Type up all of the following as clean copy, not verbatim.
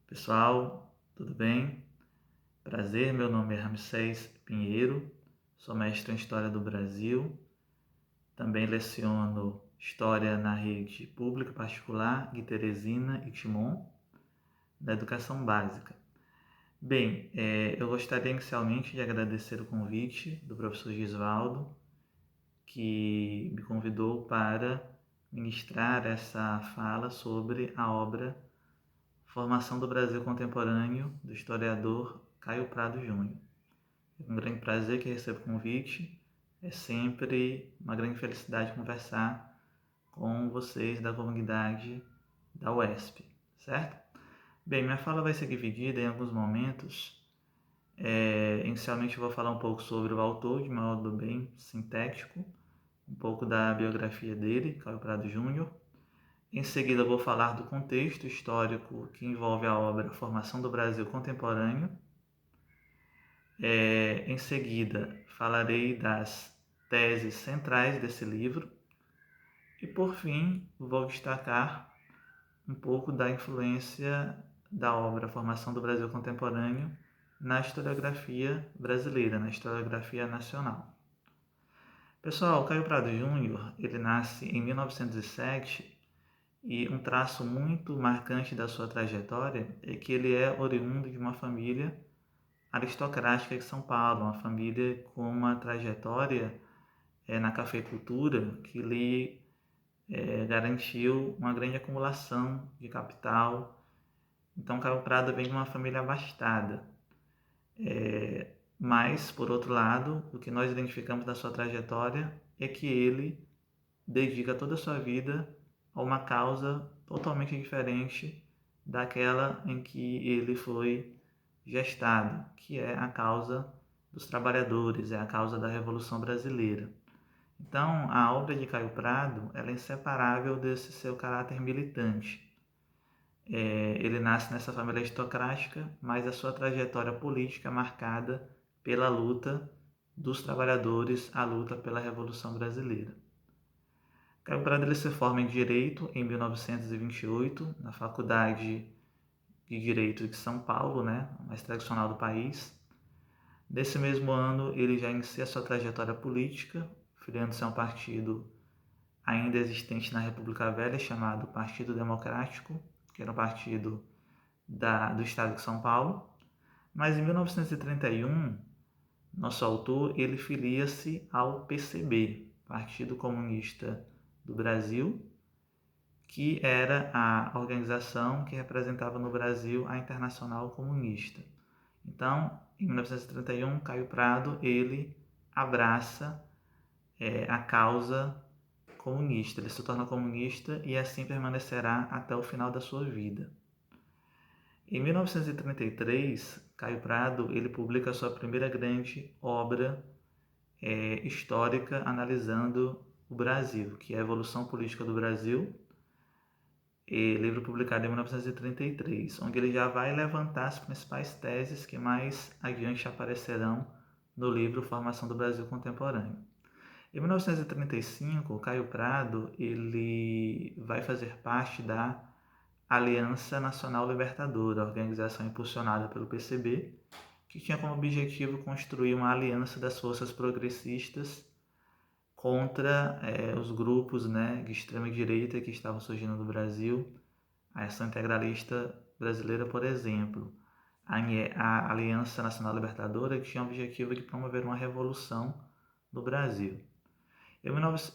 Pessoal, tudo bem? Prazer, meu nome é Ramsés Pinheiro, sou mestre em História do Brasil, também leciono História na rede pública particular de Teresina e Timon, da Educação Básica. Bem, eu gostaria inicialmente de agradecer o convite do professor Gisvaldo, que me convidou para ministrar essa fala sobre a obra Formação do Brasil Contemporâneo, do historiador Caio Prado Júnior. É um grande prazer que recebo o convite. É sempre uma grande felicidade conversar com vocês da comunidade da UESP, certo? Bem, minha fala vai ser dividida em alguns momentos. Inicialmente eu vou falar um pouco sobre o autor, de modo bem sintético, um pouco da biografia dele, Caio Prado Júnior. Em seguida, eu vou falar do contexto histórico que envolve a obra Formação do Brasil Contemporâneo. Em seguida, falarei das teses centrais desse livro. E, por fim, vou destacar um pouco da influência da obra Formação do Brasil Contemporâneo na historiografia brasileira, na historiografia nacional. Pessoal, Caio Prado Júnior, ele nasce em 1907 e um traço muito marcante da sua trajetória é que ele é oriundo de uma família aristocrática de São Paulo, uma família com uma trajetória na cafeicultura que lhe garantiu uma grande acumulação de capital. Então, Caio Prado vem de uma família abastada. Mas, por outro lado, o que nós identificamos da sua trajetória é que ele dedica toda a sua vida a uma causa totalmente diferente daquela em que ele foi gestado, que é a causa dos trabalhadores, é a causa da Revolução Brasileira. Então, a obra de Caio Prado ela é inseparável desse seu caráter militante. Ele nasce nessa família aristocrática, mas a sua trajetória política é marcada pela luta dos trabalhadores, a luta pela Revolução Brasileira. Caio Prado ele se forma em Direito em 1928, na Faculdade de Direito de São Paulo, né, a mais tradicional do país. Nesse mesmo ano, ele já inicia sua trajetória política, filiando-se a um partido ainda existente na República Velha, chamado Partido Democrático, que era um partido do estado de São Paulo. Mas em 1931, nosso autor ele filia-se ao PCB, Partido Comunista do Brasil, que era a organização que representava no Brasil a Internacional Comunista. Então, em 1931, Caio Prado ele abraça a causa comunista, ele se torna comunista e assim permanecerá até o final da sua vida. Em 1933, Caio Prado ele publica a sua primeira grande obra histórica analisando o Brasil, que é a Evolução Política do Brasil, livro publicado em 1933, onde ele já vai levantar as principais teses que mais adiante aparecerão no livro Formação do Brasil Contemporâneo. Em 1935, Caio Prado ele vai fazer parte da Aliança Nacional Libertadora, a organização impulsionada pelo PCB, que tinha como objetivo construir uma aliança das forças progressistas contra os grupos de extrema-direita que estavam surgindo no Brasil, a Ação Integralista Brasileira, por exemplo, a Aliança Nacional Libertadora, que tinha o objetivo de promover uma revolução no Brasil.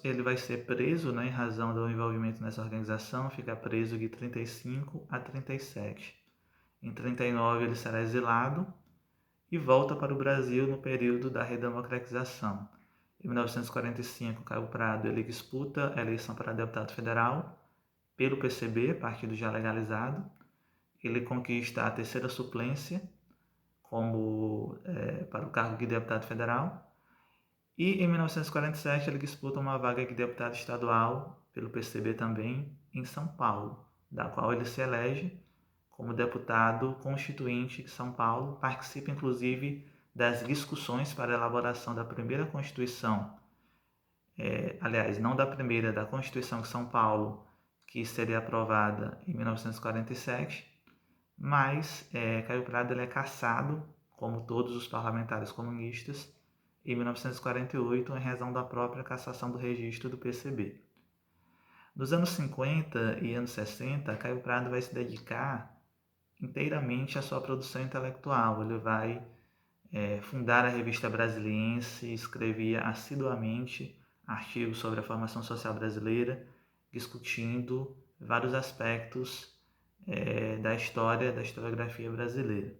Ele vai ser preso em razão do envolvimento nessa organização, fica preso de 35 a 37. Em 39 ele será exilado e volta para o Brasil no período da redemocratização. Em 1945, Caio Prado ele disputa a eleição para deputado federal pelo PCB, partido já legalizado. Ele conquista a terceira suplência para o cargo de deputado federal. E em 1947 ele disputa uma vaga de deputado estadual pelo PCB também em São Paulo, da qual ele se elege como deputado constituinte de São Paulo, participa inclusive das discussões para a elaboração da primeira Constituição, não da primeira, da Constituição de São Paulo, que seria aprovada em 1947, mas Caio Prado ele é cassado, como todos os parlamentares comunistas, em 1948, em razão da própria cassação do registro do PCB. Nos anos 50 e anos 60, Caio Prado vai se dedicar inteiramente à sua produção intelectual. Ele vai fundar a revista Brasiliense, escrevia assiduamente artigos sobre a formação social brasileira, discutindo vários aspectos da história, da historiografia brasileira.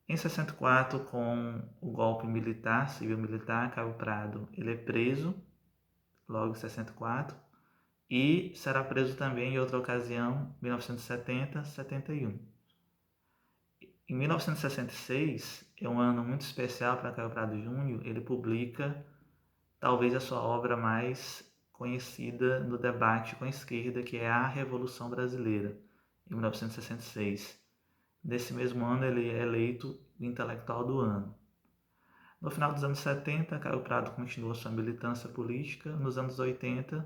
Em 64, com o golpe militar, civil-militar, Caio Prado ele é preso, logo em 64, e será preso também em outra ocasião, 1970, 71. Em 1966, é um ano muito especial para Caio Prado Júnior, ele publica talvez a sua obra mais conhecida no debate com a esquerda, que é A Revolução Brasileira, em 1966. Nesse mesmo ano, ele é eleito o intelectual do ano. No final dos anos 70, Caio Prado continua sua militância política. Nos anos 80,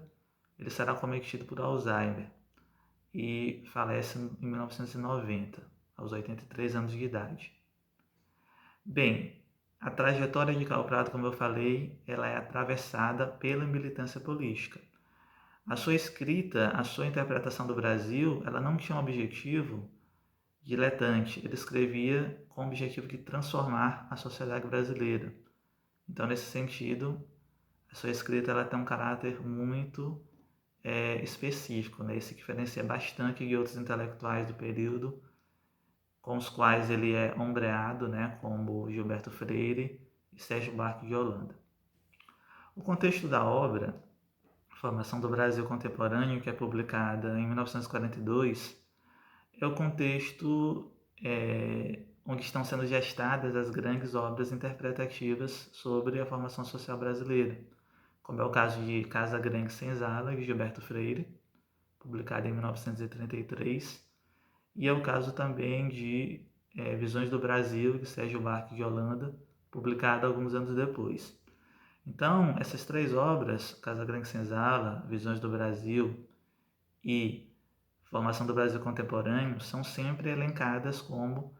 ele será cometido por Alzheimer e falece em 1990, aos 83 anos de idade. Bem, a trajetória de Caio Prado, como eu falei, ela é atravessada pela militância política. A sua escrita, a sua interpretação do Brasil, ela não tinha um objetivo diletante. Ele escrevia com o objetivo de transformar a sociedade brasileira. Então, nesse sentido, a sua escrita ela tem um caráter muito específico, né? Isso se diferencia bastante de outros intelectuais do período, com os quais ele é ombreado, né? Como Gilberto Freire e Sérgio Buarque de Holanda. O contexto da obra, Formação do Brasil Contemporâneo, que é publicada em 1942, é o contexto onde estão sendo gestadas as grandes obras interpretativas sobre a formação social brasileira, como é o caso de Casa Grande Senzala, de Gilberto Freire, publicado em 1933, e é o caso também de Visões do Brasil, de Sérgio Buarque de Holanda, publicado alguns anos depois. Então, essas três obras, Casa Grande Senzala, Visões do Brasil e Formação do Brasil Contemporâneo, são sempre elencadas como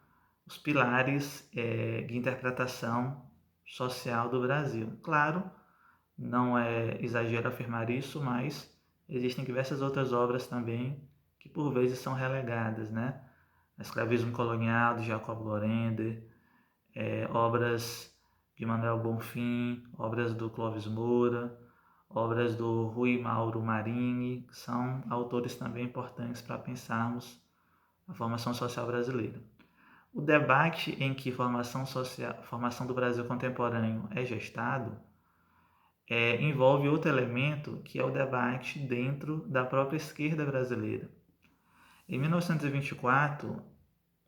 os pilares de interpretação social do Brasil. Claro, não é exagero afirmar isso, mas existem diversas outras obras também que por vezes são relegadas, né? Escravismo Colonial, de Jacob Lorender, obras de Manuel Bonfim, obras do Clóvis Moura, obras do Rui Mauro Marini, que são autores também importantes para pensarmos a formação social brasileira. O debate em que formação do Brasil contemporâneo é gestado envolve outro elemento, que é o debate dentro da própria esquerda brasileira. Em 1924,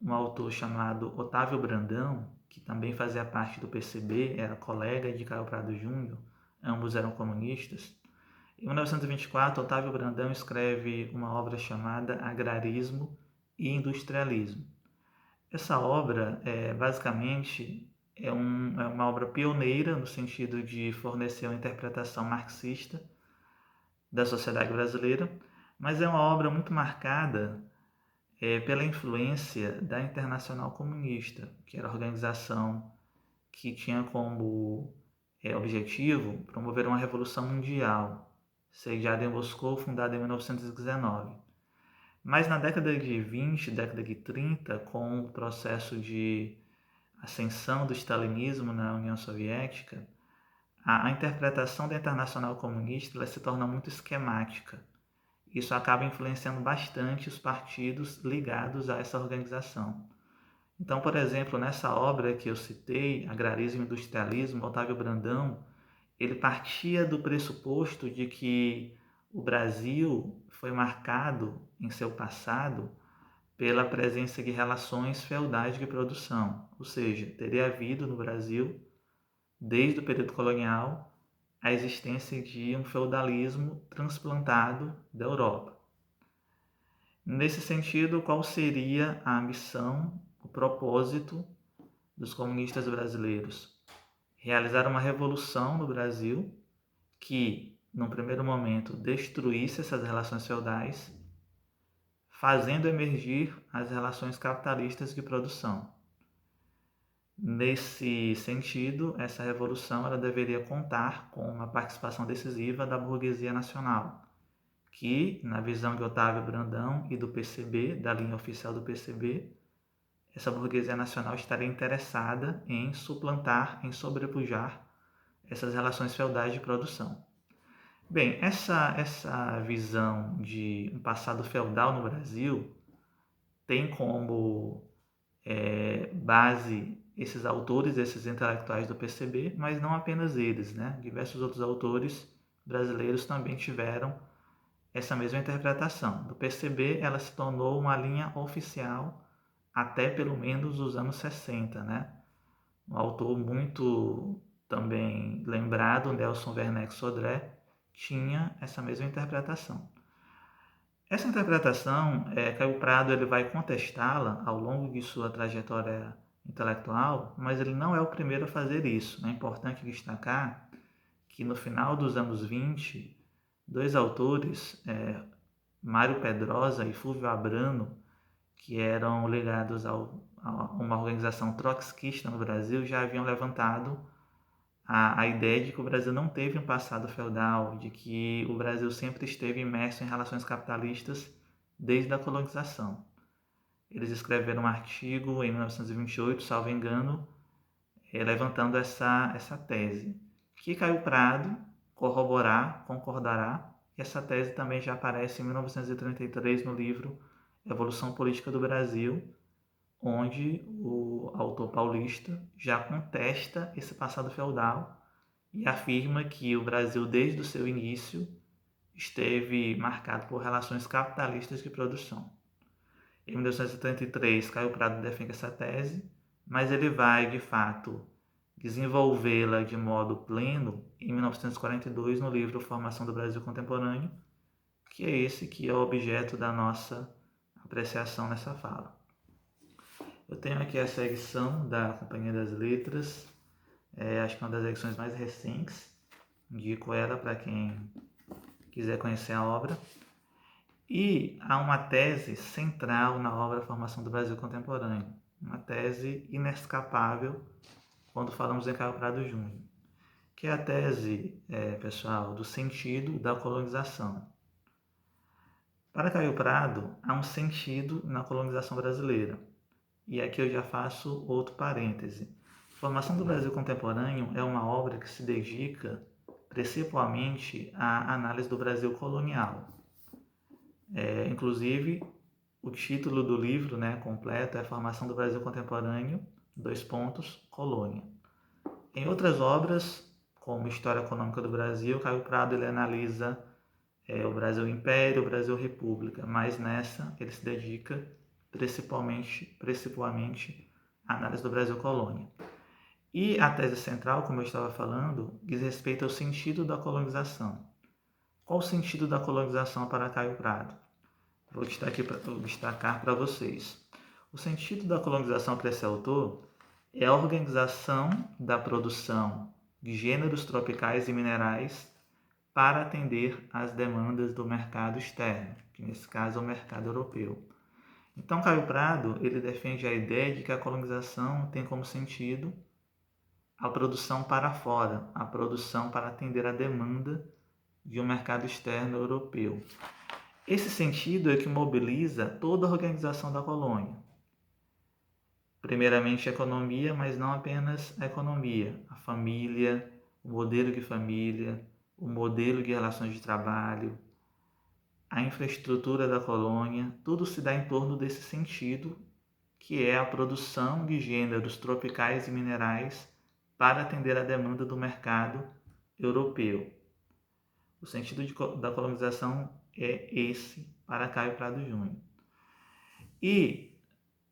um autor chamado Otávio Brandão, que também fazia parte do PCB, era colega de Caio Prado Júnior, ambos eram comunistas. Em 1924, Otávio Brandão escreve uma obra chamada Agrarismo e Industrialismo. Essa obra, basicamente, é uma obra pioneira no sentido de fornecer uma interpretação marxista da sociedade brasileira, mas é uma obra muito marcada pela influência da Internacional Comunista, que era a organização que tinha como objetivo promover uma revolução mundial, sediada em Moscou, fundada em 1919. Mas na década de 20, década de 30, com o processo de ascensão do stalinismo na União Soviética, a interpretação da Internacional Comunista ela se torna muito esquemática. Isso acaba influenciando bastante os partidos ligados a essa organização. Então, por exemplo, nessa obra que eu citei, Agrarismo e Industrialismo, Otávio Brandão, ele partia do pressuposto de que o Brasil foi marcado em seu passado pela presença de relações feudais de produção, ou seja, teria havido no Brasil, desde o período colonial, a existência de um feudalismo transplantado da Europa. Nesse sentido, qual seria a missão, o propósito dos comunistas brasileiros? Realizar uma revolução no Brasil que, num primeiro momento, destruísse essas relações feudais, fazendo emergir as relações capitalistas de produção. Nesse sentido, essa revolução ela deveria contar com uma participação decisiva da burguesia nacional, que, na visão de Otávio Brandão e do PCB, da linha oficial do PCB, essa burguesia nacional estaria interessada em suplantar, em sobrepujar essas relações feudais de produção. Bem, essa visão de um passado feudal no Brasil tem como base esses autores, esses intelectuais do PCB, mas não apenas eles, né? Diversos outros autores brasileiros também tiveram essa mesma interpretação. Do PCB, ela se tornou uma linha oficial até pelo menos os anos 60, né? Um autor muito também lembrado, Nelson Werneck Sodré, tinha essa mesma interpretação. Essa interpretação, Caio Prado ele vai contestá-la ao longo de sua trajetória intelectual, mas ele não é o primeiro a fazer isso. É importante destacar que no final dos anos 20, dois autores, Mário Pedrosa e Fulvio Abrano, que eram ligados a uma organização trotskista no Brasil, já haviam levantado a ideia de que o Brasil não teve um passado feudal, de que o Brasil sempre esteve imerso em relações capitalistas desde a colonização. Eles escreveram um artigo em 1928, salvo engano, levantando essa tese, que Caio Prado concordará, e essa tese também já aparece em 1933 no livro Evolução Política do Brasil, onde o autor paulista já contesta esse passado feudal e afirma que o Brasil, desde o seu início, esteve marcado por relações capitalistas de produção. Em 1973, Caio Prado defende essa tese, mas ele vai, de fato, desenvolvê-la de modo pleno em 1942 no livro Formação do Brasil Contemporâneo, que é esse que é o objeto da nossa apreciação nessa fala. Eu tenho aqui essa edição da Companhia das Letras, acho que é uma das edições mais recentes, indico ela para quem quiser conhecer a obra. E há uma tese central na obra Formação do Brasil Contemporâneo, uma tese inescapável quando falamos em Caio Prado Júnior, que é a tese, pessoal, do sentido da colonização. Para Caio Prado, há um sentido na colonização brasileira. E aqui eu já faço outro parêntese. Formação do Brasil Contemporâneo é uma obra que se dedica principalmente à análise do Brasil colonial. Inclusive, o título do livro, né, completo é Formação do Brasil Contemporâneo, : Colônia. Em outras obras, como História Econômica do Brasil, Caio Prado ele analisa o Brasil Império, o Brasil República, mas nessa ele se dedica principalmente à análise do Brasil Colônia. E a tese central, como eu estava falando, diz respeito ao sentido da colonização. Qual o sentido da colonização para Caio Prado? Vou destacar para vocês. O sentido da colonização para esse autor é a organização da produção de gêneros tropicais e minerais para atender às demandas do mercado externo, que nesse caso é o mercado europeu. Então, Caio Prado ele defende a ideia de que a colonização tem como sentido a produção para fora, a produção para atender à demanda de um mercado externo europeu. Esse sentido é que mobiliza toda a organização da colônia. Primeiramente a economia, mas não apenas a economia, a família, o modelo de família, o modelo de relações de trabalho, a infraestrutura da colônia, tudo se dá em torno desse sentido, que é a produção de gêneros tropicais e minerais para atender à demanda do mercado europeu. O sentido da colonização é esse para Caio Prado Júnior. E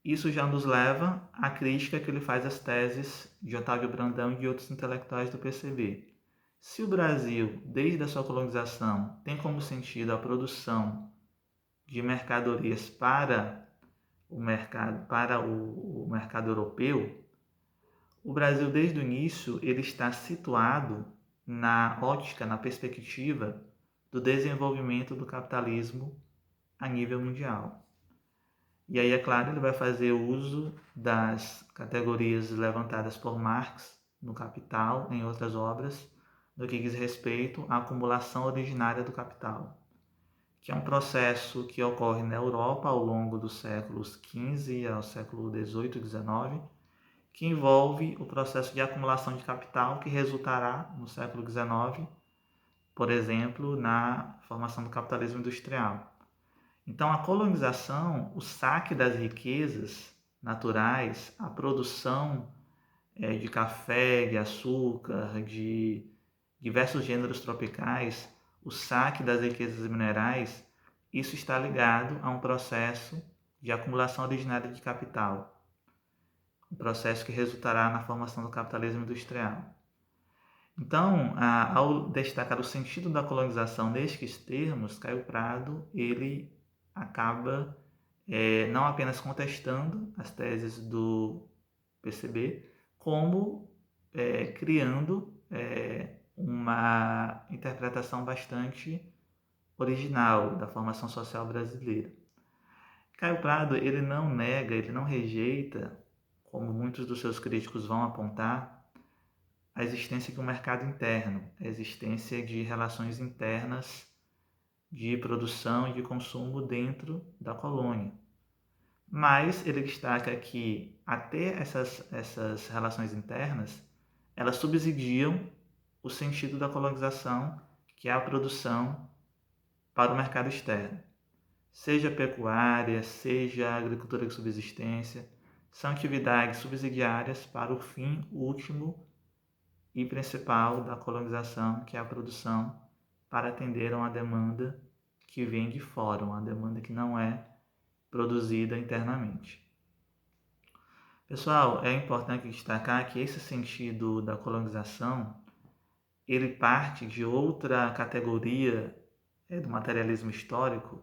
isso já nos leva à crítica que ele faz às teses de Otávio Brandão e de outros intelectuais do PCB. Se o Brasil, desde a sua colonização, tem como sentido a produção de mercadorias para o mercado europeu, o Brasil, desde o início, ele está situado na ótica, na perspectiva do desenvolvimento do capitalismo a nível mundial. E aí, é claro, ele vai fazer uso das categorias levantadas por Marx no Capital, em outras obras, no que diz respeito à acumulação originária do capital, que é um processo que ocorre na Europa ao longo dos séculos XV ao século XVIII e XIX, que envolve o processo de acumulação de capital que resultará no século XIX, por exemplo, na formação do capitalismo industrial. Então, a colonização, o saque das riquezas naturais, a produção de café, de açúcar, de diversos gêneros tropicais, o saque das riquezas minerais, isso está ligado a um processo de acumulação originária de capital, um processo que resultará na formação do capitalismo industrial. Então, ao destacar o sentido da colonização nestes termos, Caio Prado ele acaba não apenas contestando as teses do PCB, como criando uma interpretação bastante original da formação social brasileira. Caio Prado ele não nega, ele não rejeita, como muitos dos seus críticos vão apontar, a existência de um mercado interno, a existência de relações internas de produção e de consumo dentro da colônia. Mas ele destaca que até essas relações internas, elas subsidiam o sentido da colonização, que é a produção para o mercado externo. Seja pecuária, seja agricultura de subsistência, são atividades subsidiárias para o fim último e principal da colonização, que é a produção para atender a uma demanda que vem de fora, uma demanda que não é produzida internamente. Pessoal, é importante destacar que esse sentido da colonização, ele parte de outra categoria do materialismo histórico,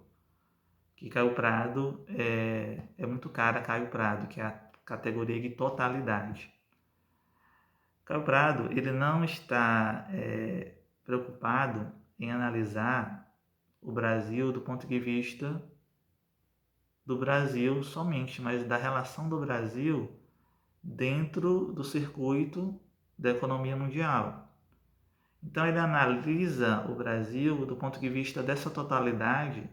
que Caio Prado é muito cara a Caio Prado, que é a categoria de totalidade. Caio Prado ele não está preocupado em analisar o Brasil do ponto de vista do Brasil somente, mas da relação do Brasil dentro do circuito da economia mundial. Então ele analisa o Brasil do ponto de vista dessa totalidade,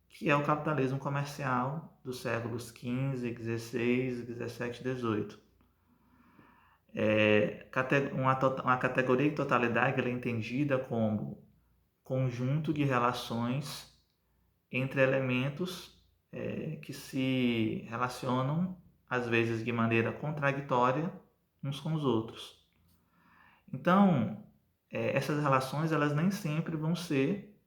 que é o capitalismo comercial dos séculos XV, XVI, XVII e XVIII. Uma categoria de totalidade é entendida como conjunto de relações entre elementos que se relacionam, às vezes de maneira contraditória, uns com os outros. Então, essas relações elas nem sempre vão ser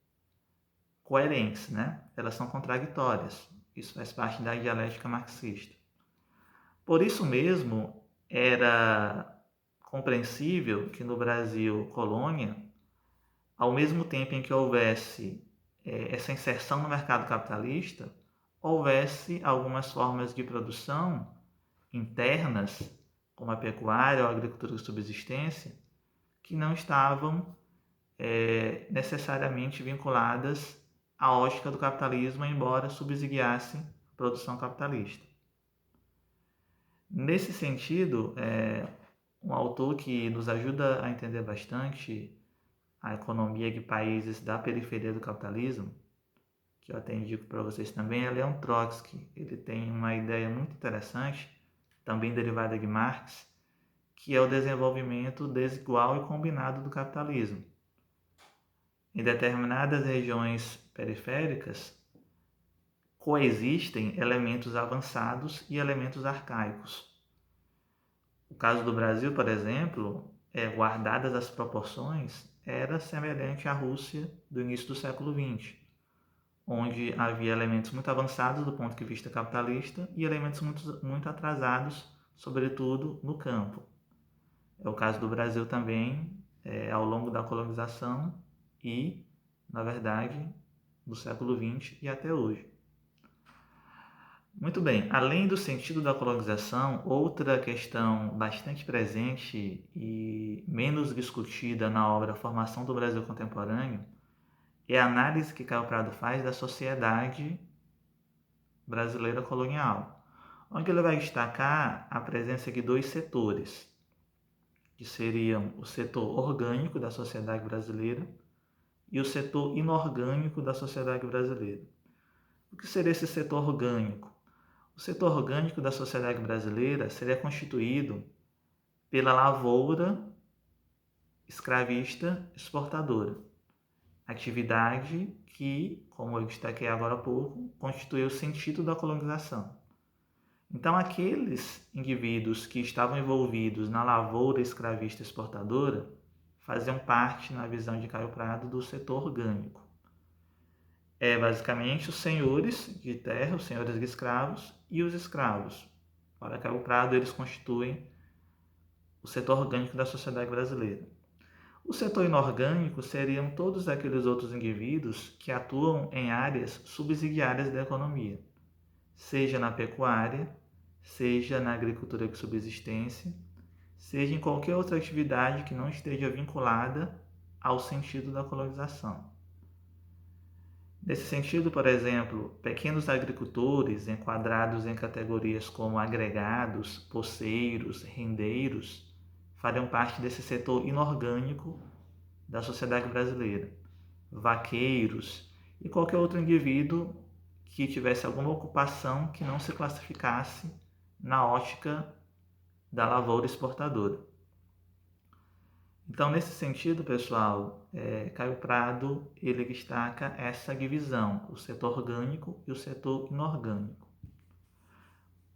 coerentes, né? Elas são contraditórias. Isso faz parte da dialética marxista. Por isso mesmo, era compreensível que no Brasil colônia, ao mesmo tempo em que houvesse essa inserção no mercado capitalista, houvesse algumas formas de produção internas, como a pecuária ou a agricultura de subsistência, que não estavam necessariamente vinculadas à ótica do capitalismo, embora subsidiassem a produção capitalista. Nesse sentido, um autor que nos ajuda a entender bastante a economia de países da periferia do capitalismo, que eu até indico para vocês também, é Leon Trotsky. Ele tem uma ideia muito interessante, também derivada de Marx, que é o desenvolvimento desigual e combinado do capitalismo. Em determinadas regiões periféricas, coexistem elementos avançados e elementos arcaicos. O caso do Brasil, por exemplo, guardadas as proporções, era semelhante à Rússia do início do século XX, onde havia elementos muito avançados do ponto de vista capitalista e elementos muito atrasados, sobretudo no campo. É o caso do Brasil também, ao longo da colonização e, na verdade, do século XX e até hoje. Muito bem, além do sentido da colonização, outra questão bastante presente e menos discutida na obra Formação do Brasil Contemporâneo é a análise que Caio Prado faz da sociedade brasileira colonial, onde ele vai destacar a presença de dois setores, que seriam o setor orgânico da sociedade brasileira e o setor inorgânico da sociedade brasileira. O que seria esse setor orgânico? O setor orgânico da sociedade brasileira seria constituído pela lavoura escravista exportadora, atividade que, como eu destaquei agora há pouco, constitui o sentido da colonização. Então, aqueles indivíduos que estavam envolvidos na lavoura escravista exportadora faziam parte, na visão de Caio Prado, do setor orgânico. Basicamente os senhores de terra, os senhores de escravos e os escravos. Para Caio Prado, eles constituem o setor orgânico da sociedade brasileira. O setor inorgânico seriam todos aqueles outros indivíduos que atuam em áreas subsidiárias da economia, seja na pecuária, seja na agricultura de subsistência, seja em qualquer outra atividade que não esteja vinculada ao sentido da colonização. Nesse sentido, por exemplo, pequenos agricultores enquadrados em categorias como agregados, poceiros, rendeiros, fariam parte desse setor inorgânico da sociedade brasileira. Vaqueiros e qualquer outro indivíduo que tivesse alguma ocupação que não se classificasse na ótica da lavoura exportadora. Então, nesse sentido, pessoal, Caio Prado ele destaca essa divisão, o setor orgânico e o setor inorgânico.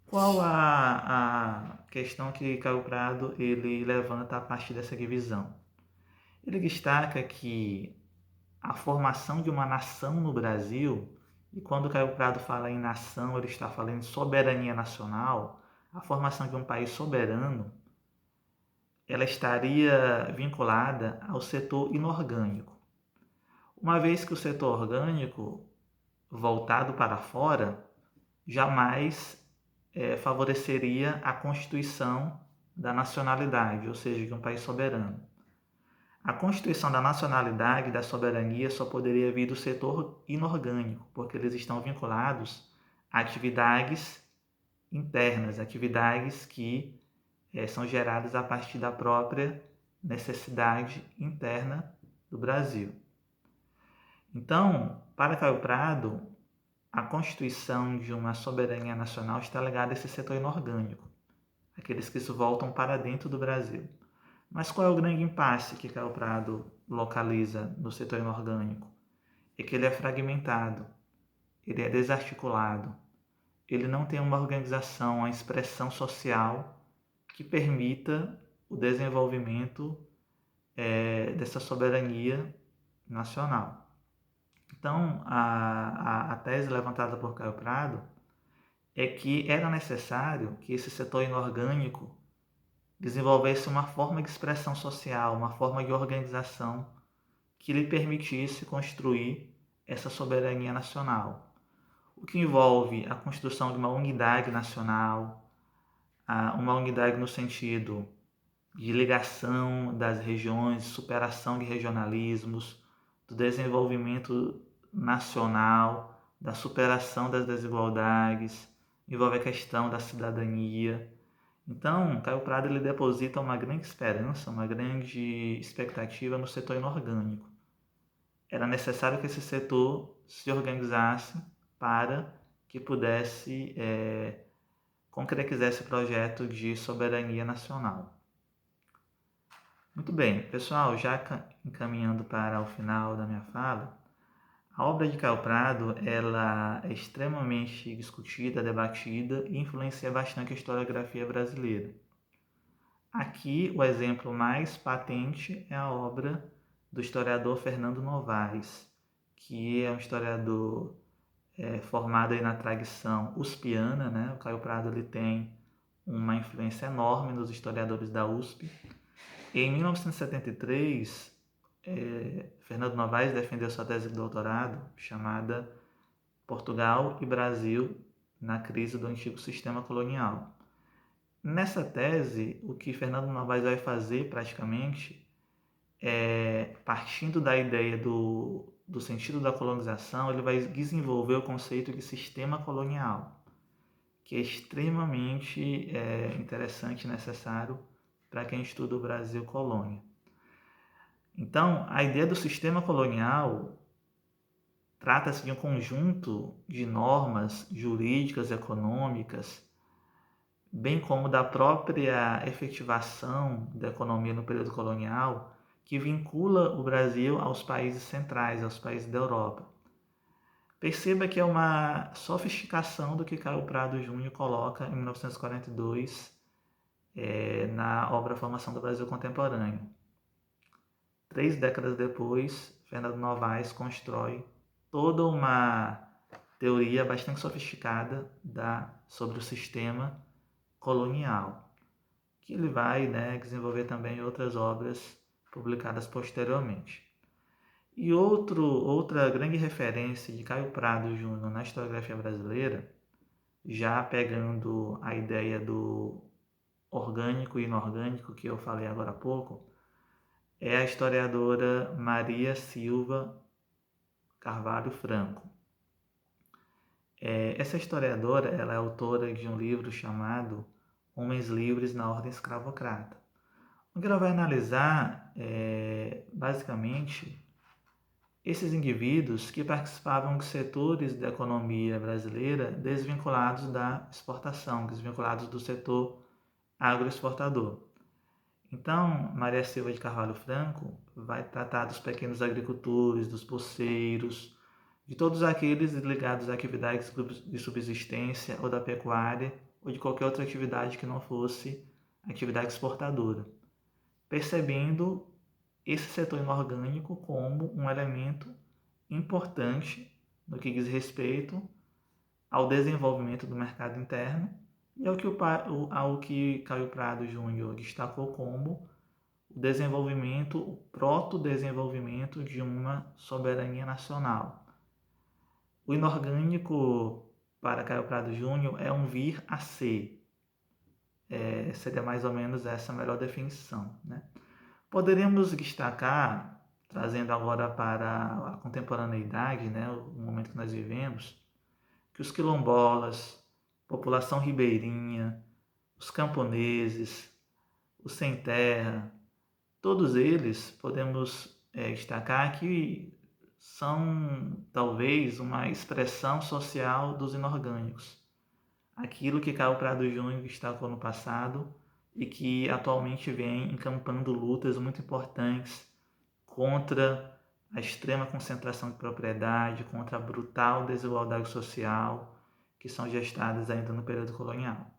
Qual a questão que Caio Prado ele levanta a partir dessa divisão? Ele destaca que a formação de uma nação no Brasil, e quando Caio Prado fala em nação, ele está falando em soberania nacional, a formação de um país soberano, ela estaria vinculada ao setor inorgânico. Uma vez que o setor orgânico, voltado para fora, jamais favoreceria a constituição da nacionalidade, ou seja, de um país soberano. A constituição da nacionalidade e da soberania só poderia vir do setor inorgânico, porque eles estão vinculados a atividades internas, atividades que são geradas a partir da própria necessidade interna do Brasil. Então, para Caio Prado, a constituição de uma soberania nacional está ligada a esse setor inorgânico, aqueles que se voltam para dentro do Brasil. Mas qual é o grande impasse que Caio Prado localiza no setor inorgânico? É que ele é fragmentado, ele é desarticulado, ele não tem uma organização, uma expressão social que permita o desenvolvimento dessa soberania nacional. Então, a tese levantada por Caio Prado é que era necessário que esse setor inorgânico desenvolvesse uma forma de expressão social, uma forma de organização que lhe permitisse construir essa soberania nacional, o que envolve a construção de uma unidade nacional, uma unidade no sentido de ligação das regiões, superação de regionalismos, do desenvolvimento nacional, da superação das desigualdades, envolve a questão da cidadania. Então, Caio Prado ele deposita uma grande esperança, uma grande expectativa no setor inorgânico. Era necessário que esse setor se organizasse para que pudesse concretizar esse projeto de soberania nacional. Muito bem, pessoal, já encaminhando para o final da minha fala, a obra de Caio Prado ela é extremamente discutida, debatida e influencia bastante a historiografia brasileira. Aqui, o exemplo mais patente é a obra do historiador Fernando Novaes, que é um historiador formado aí na tradição uspiana, né? O Caio Prado ele tem uma influência enorme nos historiadores da USP. Em 1973, Fernando Novaes defendeu sua tese de doutorado chamada Portugal e Brasil na crise do antigo sistema colonial. Nessa tese, o que Fernando Novaes vai fazer praticamente é, partindo da ideia do do sentido da colonização, ele vai desenvolver o conceito de sistema colonial, que é extremamente interessante e necessário para quem estuda o Brasil colônia. Então, a ideia do sistema colonial trata-se de um conjunto de normas jurídicas, econômicas, bem como da própria efetivação da economia no período colonial, que vincula o Brasil aos países centrais, aos países da Europa. Perceba que é uma sofisticação do que Caio Prado Júnior coloca em 1942 na obra Formação do Brasil Contemporâneo. 3 décadas depois, Fernando Novaes constrói toda uma teoria bastante sofisticada sobre o sistema colonial, que ele vai desenvolver também em outras obras publicadas posteriormente. E outra grande referência de Caio Prado Júnior na historiografia brasileira, já pegando a ideia do orgânico e inorgânico que eu falei agora há pouco, é a historiadora Maria Silva Carvalho Franco. Essa historiadora ela é autora de um livro chamado Homens Livres na Ordem Escravocrata, onde ela vai analisar, basicamente, esses indivíduos que participavam de setores da economia brasileira desvinculados da exportação, desvinculados do setor agroexportador. Então, Maria Silva de Carvalho Franco vai tratar dos pequenos agricultores, dos poceiros, de todos aqueles ligados a atividades de subsistência ou da pecuária ou de qualquer outra atividade que não fosse atividade exportadora, percebendo esse setor inorgânico como um elemento importante no que diz respeito ao desenvolvimento do mercado interno e ao que Caio Prado Júnior destacou como o desenvolvimento, o proto-desenvolvimento de uma soberania nacional. O inorgânico, para Caio Prado Júnior, é um vir a ser. Seria mais ou menos essa a melhor definição, né? Poderíamos destacar, trazendo agora para a contemporaneidade, o momento que nós vivemos, que os quilombolas, população ribeirinha, os camponeses, os sem terra, todos eles podemos destacar que são talvez uma expressão social dos inorgânicos. Aquilo que Caio Prado Júnior destacou no passado e que atualmente vem encampando lutas muito importantes contra a extrema concentração de propriedade, contra a brutal desigualdade social que são gestadas ainda no período colonial.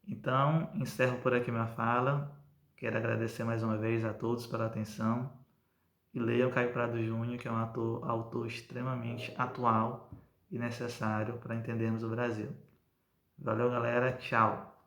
Então, encerro por aqui minha fala. Quero agradecer mais uma vez a todos pela atenção e leiam Caio Prado Júnior, que é um autor extremamente atual e necessário para entendermos o Brasil. Valeu, galera. Tchau.